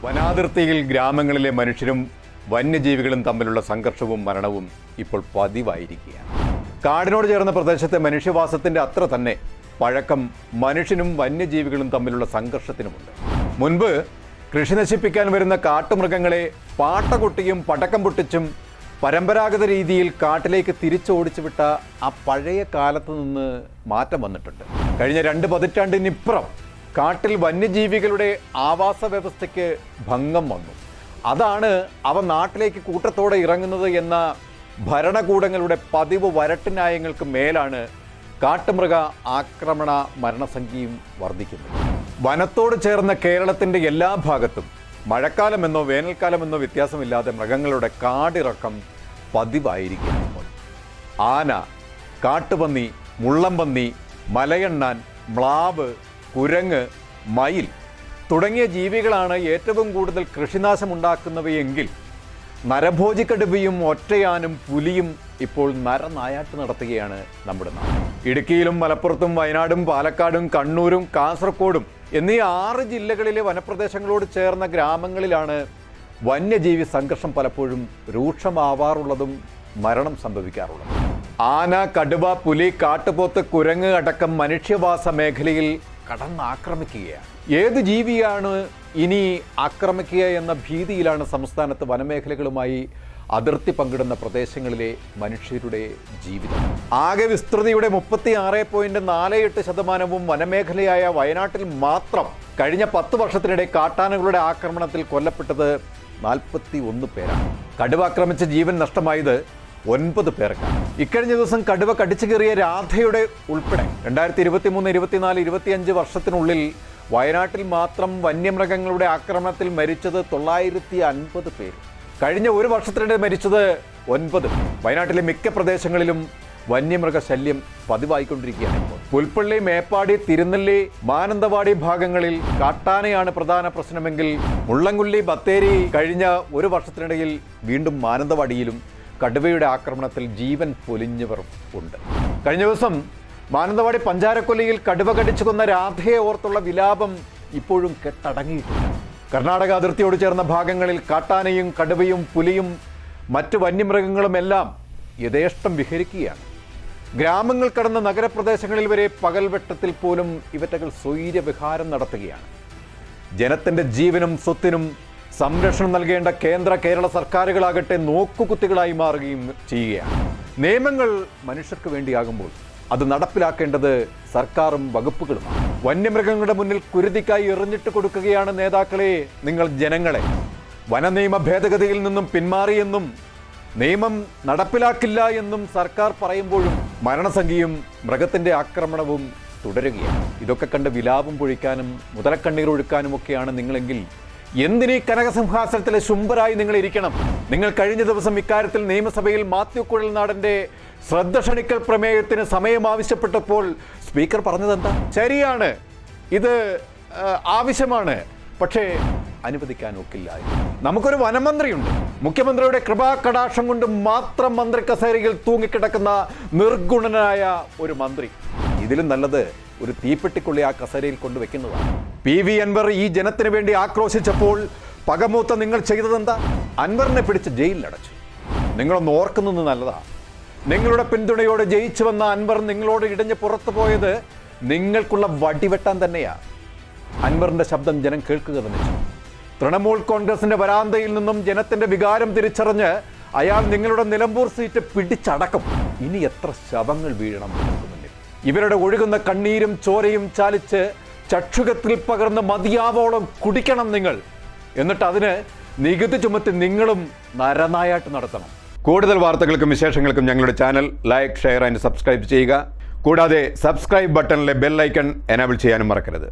വനാതിർത്തിയിൽ ഗ്രാമങ്ങളിലെ മനുഷ്യരും വന്യജീവികളും തമ്മിലുള്ള സംഘർഷവും മരണവും ഇപ്പോൾ പതിവായിരിക്കുകയാണ്. കാടിനോട് ചേർന്ന പ്രദേശത്തെ മനുഷ്യവാസത്തിന്റെ അത്ര തന്നെ പഴക്കം മനുഷ്യനും വന്യജീവികളും തമ്മിലുള്ള സംഘർഷത്തിനുമുണ്ട്. മുൻപ് കൃഷി നശിപ്പിക്കാൻ വരുന്ന കാട്ടുമൃഗങ്ങളെ പാട്ടകൊട്ടിയും പടക്കം പൊട്ടിച്ചും പരമ്പരാഗത രീതിയിൽ കാട്ടിലേക്ക് തിരിച്ചോടിച്ചുവിട്ട ആ പഴയ കാലത്ത് നിന്ന് മാറ്റം വന്നിട്ടുണ്ട്. കഴിഞ്ഞ 2 പതിറ്റാണ്ടിനിപ്പുറം കാട്ടിൽ വന്യജീവികളുടെ ആവാസ വ്യവസ്ഥയ്ക്ക് ഭംഗം വന്നു. അതാണ് അവ നാട്ടിലേക്ക് കൂട്ടത്തോടെ ഇറങ്ങുന്നത് എന്ന ഭരണകൂടങ്ങളുടെ പതിവ് വരട്ടുന്യായങ്ങൾക്ക് മേലാണ് കാട്ടുമൃഗ ആക്രമണ മരണസംഖ്യയും വർദ്ധിക്കുന്നത്. വനത്തോട് ചേർന്ന കേരളത്തിൻ്റെ എല്ലാ ഭാഗത്തും മഴക്കാലമെന്നോ വേനൽക്കാലമെന്നോ വ്യത്യാസമില്ലാതെ മൃഗങ്ങളുടെ കാടിറക്കം പതിവായിരിക്കുന്നു. ആന, കാട്ടുപന്നി, മുള്ളംപന്നി, മലയണ്ണാൻ, മ്ലാവ്, കുരങ്ങ്, മയിൽ തുടങ്ങിയ ജീവികളാണ് ഏറ്റവും കൂടുതൽ കൃഷിനാശമുണ്ടാക്കുന്നവയെങ്കിൽ നരഭോജിക്കടുവയും ഒറ്റയാനും പുലിയും ഇപ്പോൾ നരനായാട്ട് നടത്തുകയാണ് നമ്മുടെ നാട്. ഇടുക്കിയിലും മലപ്പുറത്തും വയനാടും പാലക്കാടും കണ്ണൂരും കാസർഗോഡും എന്നീ 6 ജില്ലകളിലെ വനപ്രദേശങ്ങളോട് ചേർന്ന ഗ്രാമങ്ങളിലാണ് വന്യജീവി സംഘർഷം പലപ്പോഴും രൂക്ഷമാവാറുള്ളതും മരണം സംഭവിക്കാറുള്ളതും. ആന, കടുവ, പുലി, കാട്ടുപോത്ത്, കുരങ്ങ് അടക്കം മനുഷ്യവാസ മേഖലയിൽ കടന്നാക്രമിക്കുകയാണ്. ഏത് ജീവിയാണ് ഇനി ആക്രമിക്കുക എന്ന ഭീതിയിലാണ് സംസ്ഥാനത്ത് വനമേഖലകളുമായി അതിർത്തി പങ്കിടുന്ന പ്രദേശങ്ങളിലെ മനുഷ്യരുടെ ജീവിതം. ആകെ വിസ്തൃതിയുടെ 36.48% വനമേഖലയായ വയനാട്ടിൽ മാത്രം കഴിഞ്ഞ 10 വർഷത്തിനിടെ കാട്ടാനകളുടെ ആക്രമണത്തിൽ കൊല്ലപ്പെട്ടത് 41 പേരാണ്. കടുവ ആക്രമിച്ച ജീവൻ നഷ്ടമായത് 9 പേർക്കാണ്. ഇക്കഴിഞ്ഞ ദിവസം കടുവ കടിച്ചു കയറിയ രാധയുടെ ഉൾപ്പെടെ 2023, 24, 25 വർഷത്തിനുള്ളിൽ വയനാട്ടിൽ മാത്രം വന്യമൃഗങ്ങളുടെ ആക്രമണത്തിൽ മരിച്ചത് 950 പേര്. കഴിഞ്ഞ 1 വർഷത്തിനിടെ മരിച്ചത് 9. വയനാട്ടിലെ മിക്ക പ്രദേശങ്ങളിലും വന്യമൃഗശല്യം പതിവായിക്കൊണ്ടിരിക്കുകയാണ് ഇപ്പോൾ. പുൽപ്പള്ളി, മേപ്പാടി, തിരുനെല്ലി, മാനന്തവാടി ഭാഗങ്ങളിൽ കാട്ടാനയാണ് പ്രധാന പ്രശ്നമെങ്കിൽ മുള്ളൻകൊല്ലി, ബത്തേരി കഴിഞ്ഞ 1 വർഷത്തിനിടയിൽ വീണ്ടും മാനന്തവാടിയിലും കടുവയുടെ ആക്രമണത്തിൽ ജീവൻ പൊലിഞ്ഞവർ ഉണ്ട്. കഴിഞ്ഞ ദിവസം മാനന്തവാടി പഞ്ചാരക്കൊല്ലിയിൽ കടുവ കടിച്ചു കൊന്ന രാധയെ ഓർത്തുള്ള വിലാപം ഇപ്പോഴും കെട്ടടങ്ങിയിട്ടില്ല. കർണാടക അതിർത്തിയോട് ചേർന്ന ഭാഗങ്ങളിൽ കാട്ടാനയും കടുവയും പുലിയും മറ്റ് വന്യമൃഗങ്ങളുമെല്ലാം യഥേഷ്ടം വിഹരിക്കുകയാണ്. ഗ്രാമങ്ങൾ കടന്ന നഗരപ്രദേശങ്ങളിൽ വരെ പകൽവെട്ടത്തിൽ പോലും ഇവറ്റകൾ സ്വൈര്യവിഹാരം നടത്തുകയാണ്. ജനത്തിൻ്റെ ജീവനും സ്വത്തിനും സംരക്ഷണം നൽകേണ്ട കേന്ദ്ര കേരള സർക്കാരുകളാകട്ടെ നോക്കുകുത്തികളായി മാറുകയും ചെയ്യുകയാണ്. നിയമങ്ങൾ മനുഷ്യർക്ക് വേണ്ടിയാകുമ്പോൾ അത് നടപ്പിലാക്കേണ്ടത് സർക്കാരും വകുപ്പുകളുമാണ്. വന്യമൃഗങ്ങളുടെ മുന്നിൽ കുരുതിക്കായി എറിഞ്ഞിട്ട് കൊടുക്കുകയാണ് നേതാക്കളെ നിങ്ങൾ ജനങ്ങളെ. വനനിയമ ഭേദഗതിയിൽ നിന്നും പിന്മാറിയെന്നും നിയമം നടപ്പിലാക്കില്ല എന്നും സർക്കാർ പറയുമ്പോഴും മരണസംഖ്യയും മൃഗത്തിൻ്റെ ആക്രമണവും തുടരുകയാണ്. ഇതൊക്കെ കണ്ട് വിലാപം പൊഴിക്കാനും മുതലക്കണ്ണീർ ഒഴുക്കാനും ഒക്കെയാണ് നിങ്ങളെങ്കിൽ എന്തിനീ കനകസിംഹാസനത്തിലെ ശുംഭരായി നിങ്ങൾ ഇരിക്കണം? നിങ്ങൾ കഴിഞ്ഞ ദിവസം ഇക്കാര്യത്തിൽ നിയമസഭയിൽ മാത്യു കുഴൽനാടൻ്റെ ശ്രദ്ധ ക്ഷണിക്കൽ പ്രമേയത്തിന് സമയം ആവശ്യപ്പെട്ടപ്പോൾ സ്പീക്കർ പറഞ്ഞതെന്താ? ശരിയാണ്, ഇത് ആവശ്യമാണ്, പക്ഷേ അനുവദിക്കാൻ ഒക്കില്ല. നമുക്കൊരു വനമന്ത്രിയുണ്ട്. മുഖ്യമന്ത്രിയുടെ കൃപാകടാക്ഷം കൊണ്ട് മാത്രം മന്ത്രി കസേരയിൽ തൂങ്ങിക്കിടക്കുന്ന നിർഗുണനായ ഒരു മന്ത്രി. ഇതിലും നല്ലത് ഒരു തീപ്പെട്ടിക്കുള്ളി ആ കസേരയിൽ കൊണ്ടുവെക്കുന്നതാണ്. PV അൻവർ ഈ ജനത്തിന് വേണ്ടി ആക്രോശിച്ചപ്പോൾ പകമൂത്ത നിങ്ങൾ ചെയ്തതെന്താ? അൻവറിനെ പിടിച്ച് ജയിലിലടച്ചു. നിങ്ങളൊന്ന് ഓർക്കുന്നത് നല്ലതാണ്. നിങ്ങളുടെ പിന്തുണയോടെ ജയിച്ചു വന്ന അൻവർ നിങ്ങളോട് ഇടഞ്ഞ് പുറത്തു പോയത് നിങ്ങൾക്കുള്ള വടിവെട്ടാൻ തന്നെയാണ്. അൻവറിൻ്റെ ശബ്ദം ജനം കേൾക്കുക തന്നെ ചെയ്തു. തൃണമൂൽ കോൺഗ്രസിന്റെ വരാന്തയിൽ നിന്നും ജനത്തിന്റെ വികാരം തിരിച്ചറിഞ്ഞ് അയാൾ നിങ്ങളുടെ നിലമ്പൂർ സീറ്റ് പിടിച്ചടക്കും. ഇനി എത്ര ശവങ്ങൾ വീഴണം നിങ്ങൾക്ക് മുന്നിൽ? ഇവരുടെ ഒഴുകുന്ന കണ്ണീരും ചോരയും ചാലിച്ച് ചക്ഷുകത്തിൽ പകർന്ന് മതിയാവോളം കുടിക്കണം നിങ്ങൾ. എന്നിട്ട് അതിന് നികുതി ചുമത്തി നിങ്ങളും നരനായാട്ട് നടത്തണം. കൂടുതൽ വാർത്തകൾക്കും വിശേഷങ്ങൾക്കും ഞങ്ങളുടെ channel like, share and subscribe ചെയ്യുക. കൂടാതെ സബ്സ്ക്രൈബ് ബട്ടണിലെ ബെൽ ഐക്കൺ എനേബിൾ ചെയ്യാനും മറക്കരുത്.